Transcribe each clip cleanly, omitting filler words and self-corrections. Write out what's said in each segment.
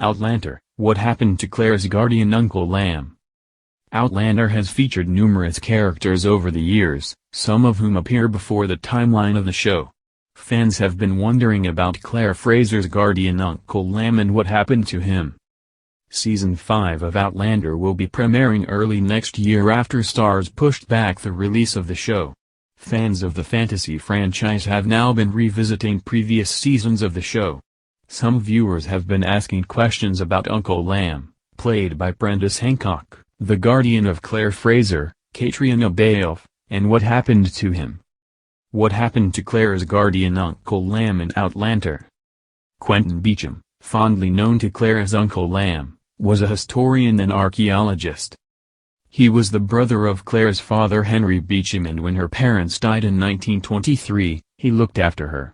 Outlander, What Happened to Claire's Guardian Uncle Lamb? Outlander has featured numerous characters over the years, some of whom appear before the timeline of the show. Fans have been wondering about Claire Fraser's guardian Uncle Lamb and what happened to him. Season 5 of Outlander will be premiering early next year after Starz pushed back the release of the show. Fans of the fantasy franchise have now been revisiting previous seasons of the show. Some viewers have been asking questions about Uncle Lamb, played by Prentice Hancock, the guardian of Claire Fraser, Katrina Balfe, and what happened to him. What happened to Claire's guardian Uncle Lamb in Outlander? Quentin Beecham, fondly known to Claire as Uncle Lamb, was a historian and archaeologist. He was the brother of Claire's father Henry Beecham, and when her parents died in 1923, he looked after her.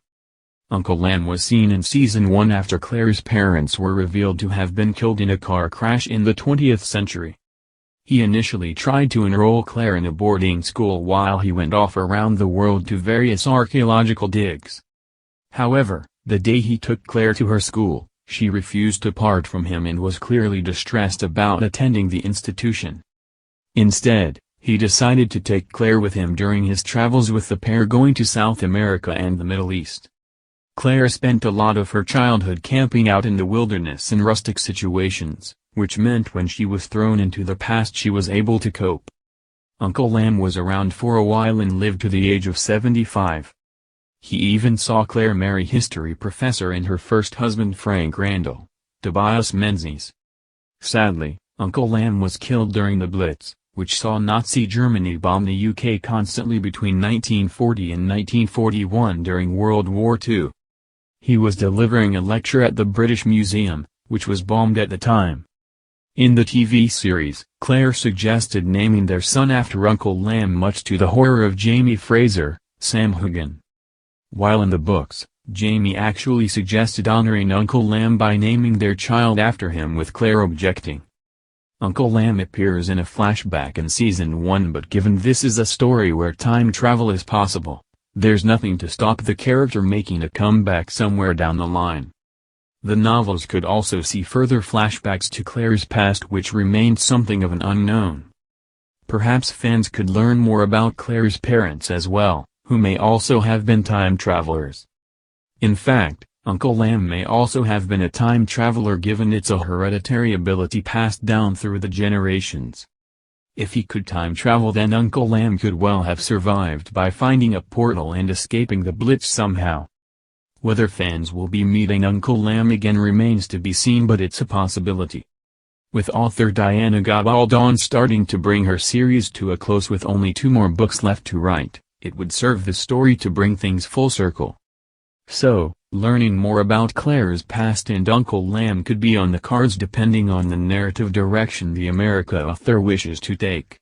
Uncle Lamb was seen in Season 1 after Claire's parents were revealed to have been killed in a car crash in the 20th century. He initially tried to enroll Claire in a boarding school while he went off around the world to various archaeological digs. However, the day he took Claire to her school, she refused to part from him and was clearly distressed about attending the institution. Instead, he decided to take Claire with him during his travels, with the pair going to South America and the Middle East. Claire spent a lot of her childhood camping out in the wilderness in rustic situations, which meant when she was thrown into the past she was able to cope. Uncle Lamb was around for a while and lived to the age of 75. He even saw Claire marry history professor and her first husband Frank Randall, Tobias Menzies. Sadly, Uncle Lamb was killed during the Blitz, which saw Nazi Germany bomb the UK constantly between 1940 and 1941 during World War II. He was delivering a lecture at the British Museum, which was bombed at the time. In the TV series, Claire suggested naming their son after Uncle Lamb, much to the horror of Jamie Fraser, Sam Hugan. While in the books, Jamie actually suggested honoring Uncle Lamb by naming their child after him, with Claire objecting. Uncle Lamb appears in a flashback in Season 1, but given this is a story where time travel is possible, there's nothing to stop the character making a comeback somewhere down the line. The novels could also see further flashbacks to Claire's past, which remained something of an unknown. Perhaps fans could learn more about Claire's parents as well, who may also have been time travelers. In fact, Uncle Lamb may also have been a time traveler, given it's a hereditary ability passed down through the generations. If he could time travel, then Uncle Lamb could well have survived by finding a portal and escaping the Blitz somehow. Whether fans will be meeting Uncle Lamb again remains to be seen, but it's a possibility. With author Diana Gabaldon starting to bring her series to a close with only 2 more books left to write, it would serve the story to bring things full circle. So, learning more about Claire's past and Uncle Lamb could be on the cards depending on the narrative direction the America author wishes to take.